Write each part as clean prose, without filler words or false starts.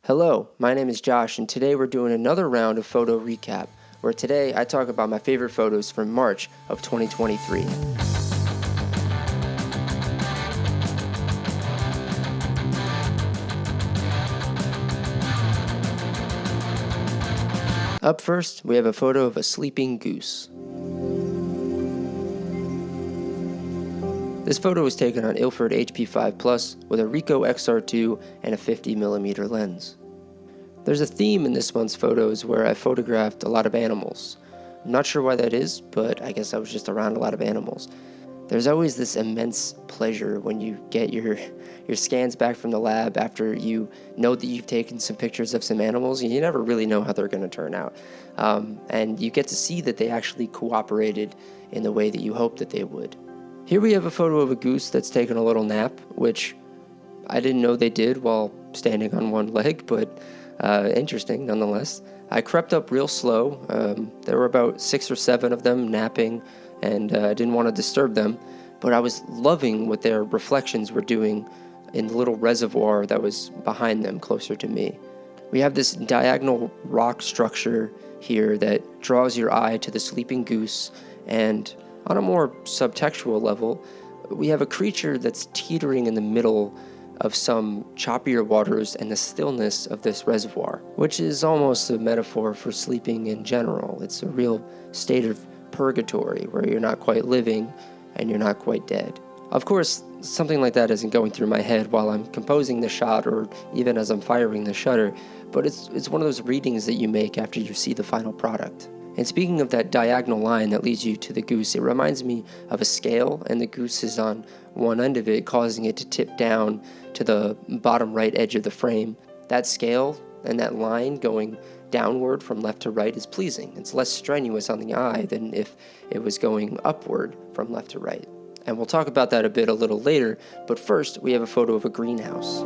Hello, my name is Josh, and today we're doing another round of photo recap, where today I talk about my favorite photos from March of 2023. Up first, we have a photo of a sleeping goose. This photo was taken on Ilford HP5 Plus with a Ricoh XR2 and a 50mm lens. There's a theme in this month's photos where I photographed a lot of animals. I'm not sure why that is, but I guess I was just around a lot of animals. There's always this immense pleasure when you get your scans back from the lab after you know that you've taken some pictures of some animals, and you never really know how they're going to turn out. And you get to see that they actually cooperated in the way that you hoped that they would. Here we have a photo of a goose that's taken a little nap, which I didn't know they did while standing on one leg, but interesting nonetheless. I crept up real slow. There were about 6 or 7 of them napping, and I didn't want to disturb them, but I was loving what their reflections were doing in the little reservoir that was behind them closer to me. We have this diagonal rock structure here that draws your eye to the sleeping goose, and on a more subtextual level, we have a creature that's teetering in the middle of some choppier waters and the stillness of this reservoir, which is almost a metaphor for sleeping in general. It's a real state of purgatory where you're not quite living and you're not quite dead. Of course, something like that isn't going through my head while I'm composing the shot or even as I'm firing the shutter, but it's one of those readings that you make after you see the final product. And speaking of that diagonal line that leads you to the goose, it reminds me of a scale, and the goose is on one end of it, causing it to tip down to the bottom right edge of the frame. That scale and that line going downward from left to right is pleasing. It's less strenuous on the eye than if it was going upward from left to right. And we'll talk about that a little later, but first we have a photo of a greenhouse.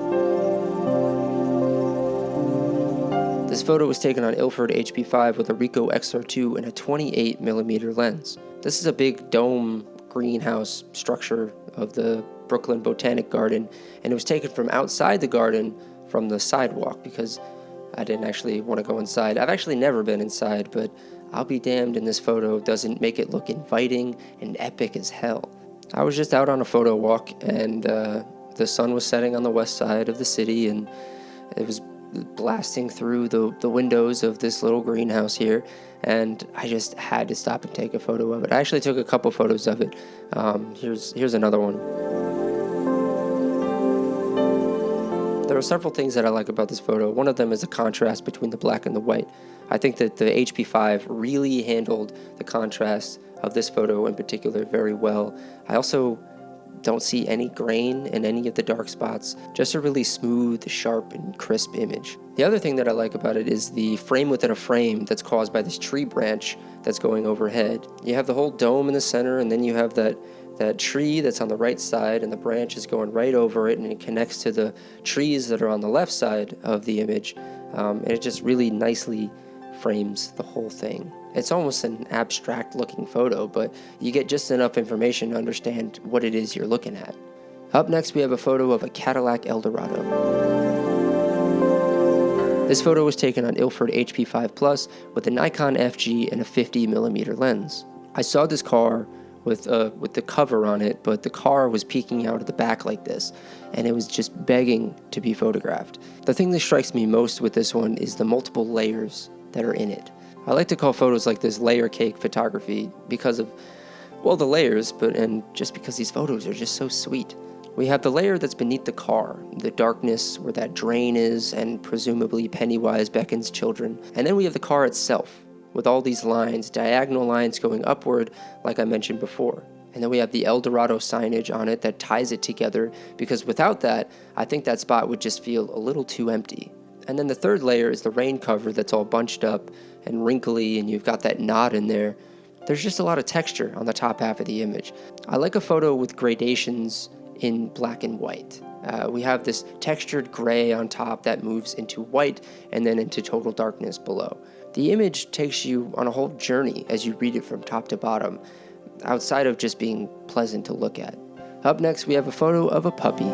This photo was taken on Ilford HP5 with a Ricoh XR2 and a 28mm lens. This is a big dome greenhouse structure of the Brooklyn Botanic Garden, and it was taken from outside the garden from the sidewalk because I didn't actually want to go inside. I've actually never been inside, but I'll be damned, and this photo doesn't make it look inviting and epic as hell. I was just out on a photo walk, and the sun was setting on the west side of the city, and it was blasting through the windows of this little greenhouse here, and I just had to stop and take a photo of it. I actually took a couple photos of it. Here's another one. There are several things that I like about this photo. One of them is the contrast between the black and the white. I think that the HP5 really handled the contrast of this photo in particular very well. I also don't see any grain in any of the dark spots, just a really smooth, sharp, and crisp image. The other thing that I like about it is the frame within a frame that's caused by this tree branch that's going overhead. You have the whole dome in the center, and then you have that tree that's on the right side, and the branch is going right over it, and it connects to the trees that are on the left side of the image, and it just really nicely frames the whole thing. It's almost an abstract looking photo, but you get just enough information to understand what it is you're looking at. Up next, we have a photo of a Cadillac Eldorado. This photo was taken on Ilford HP5 Plus with a Nikon FG and a 50mm lens. I saw this car with the cover on it, but the car was peeking out of the back like this, and it was just begging to be photographed. The thing that strikes me most with this one is the multiple layers that are in it. I like to call photos like this layer cake photography because of, well, the layers, and just because these photos are just so sweet. We have the layer that's beneath the car, the darkness where that drain is, and presumably Pennywise beckons children. And then we have the car itself, with all these lines, diagonal lines going upward, like I mentioned before. And then we have the Eldorado signage on it that ties it together, because without that, I think that spot would just feel a little too empty. And then the third layer is the rain cover that's all bunched up and wrinkly, and you've got that knot in there. There's just a lot of texture on the top half of the image. I like a photo with gradations in black and white. We have this textured gray on top that moves into white and then into total darkness below. The image takes you on a whole journey as you read it from top to bottom, outside of just being pleasant to look at. Up next, we have a photo of a puppy.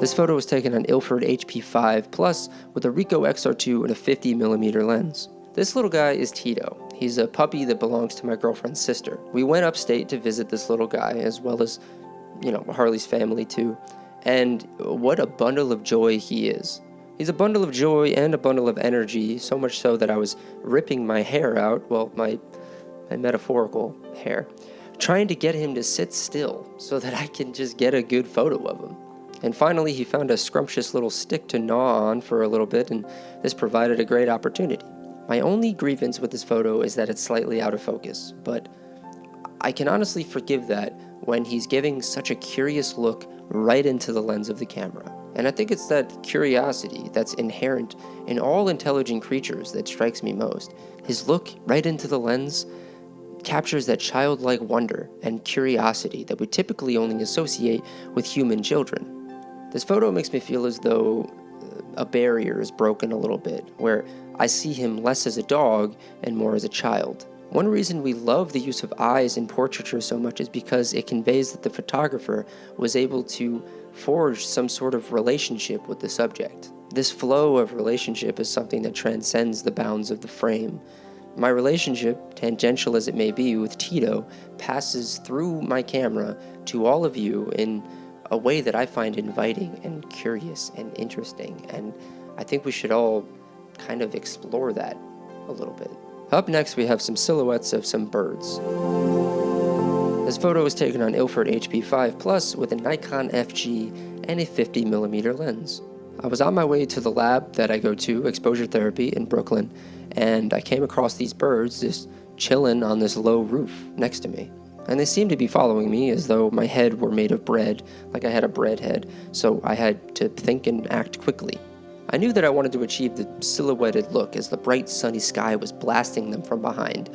This photo was taken on Ilford HP5 Plus with a Ricoh XR2 and a 50mm lens. This little guy is Tito. He's a puppy that belongs to my girlfriend's sister. We went upstate to visit this little guy, as well as, Harley's family too. And what a bundle of joy he is. He's a bundle of joy and a bundle of energy, so much so that I was ripping my hair out, well, my metaphorical hair, trying to get him to sit still so that I can just get a good photo of him. And finally, he found a scrumptious little stick to gnaw on for a little bit, and this provided a great opportunity. My only grievance with this photo is that it's slightly out of focus, but I can honestly forgive that when he's giving such a curious look right into the lens of the camera. And I think it's that curiosity that's inherent in all intelligent creatures that strikes me most. His look right into the lens captures that childlike wonder and curiosity that we typically only associate with human children. This photo makes me feel as though a barrier is broken a little bit, where I see him less as a dog and more as a child. One reason we love the use of eyes in portraiture so much is because it conveys that the photographer was able to forge some sort of relationship with the subject. This flow of relationship is something that transcends the bounds of the frame. My relationship, tangential as it may be with Tito, passes through my camera to all of you in a way that I find inviting and curious and interesting, and I think we should all kind of explore that a little bit. Up next, we have some silhouettes of some birds. This photo was taken on Ilford HP5 Plus with a Nikon FG and a 50mm lens. I was on my way to the lab that I go to, exposure therapy in Brooklyn, and I came across these birds just chilling on this low roof next to me. And they seemed to be following me as though my head were made of bread, like I had a bread head, so I had to think and act quickly. I knew that I wanted to achieve the silhouetted look as the bright sunny sky was blasting them from behind.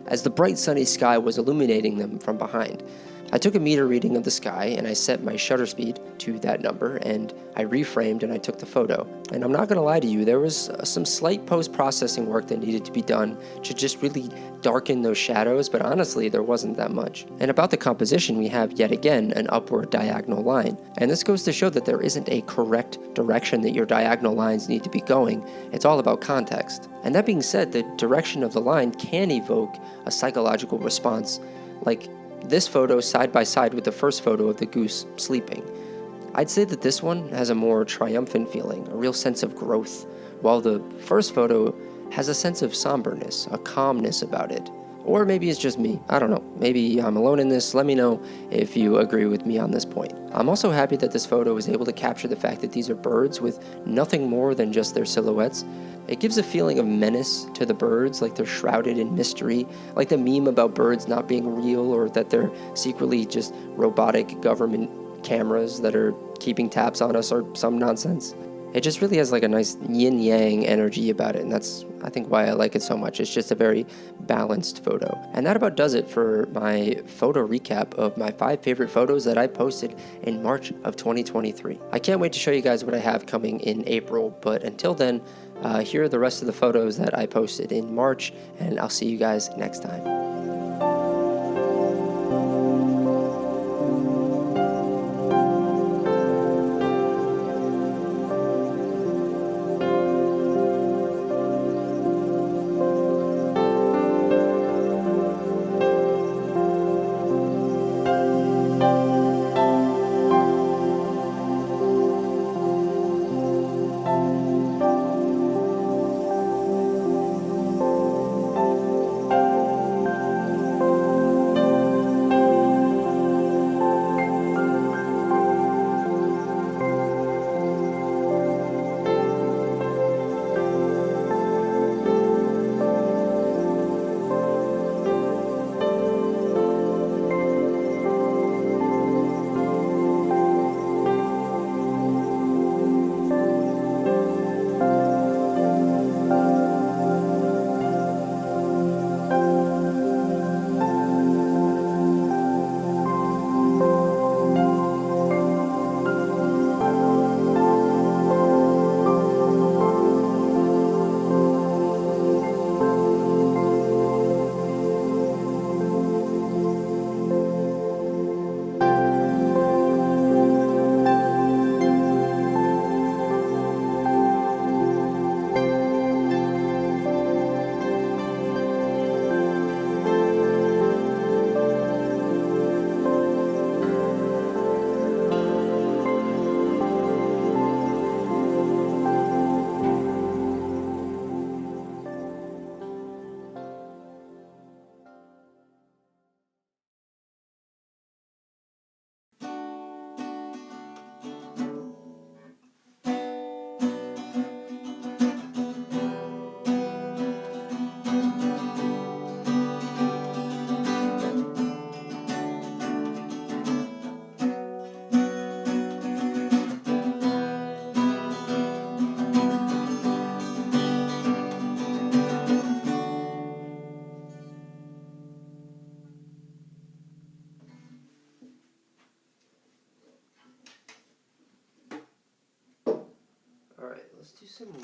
As the bright sunny sky was illuminating them from behind. I took a meter reading of the sky and I set my shutter speed to that number and I reframed and I took the photo. And I'm not going to lie to you, there was some slight post-processing work that needed to be done to just really darken those shadows, but honestly there wasn't that much. And about the composition, we have yet again an upward diagonal line. And this goes to show that there isn't a correct direction that your diagonal lines need to be going. It's all about context. And that being said, the direction of the line can evoke a psychological response, like this photo side by side with the first photo of the goose sleeping. I'd say that this one has a more triumphant feeling, a real sense of growth, while the first photo has a sense of somberness, a calmness about it. Or maybe it's just me, I don't know. Maybe I'm alone in this. Let me know if you agree with me on this point. I'm also happy that this photo was able to capture the fact that these are birds with nothing more than just their silhouettes. It gives a feeling of menace to the birds, like they're shrouded in mystery, like the meme about birds not being real or that they're secretly just robotic government cameras that are keeping tabs on us or some nonsense. It just really has like a nice yin-yang energy about it, and that's, I think, why I like it so much. It's just a very balanced photo. And that about does it for my photo recap of my 5 favorite photos that I posted in March of 2023. I can't wait to show you guys what I have coming in April, but until then, here are the rest of the photos that I posted in March, and I'll see you guys next time. let's do some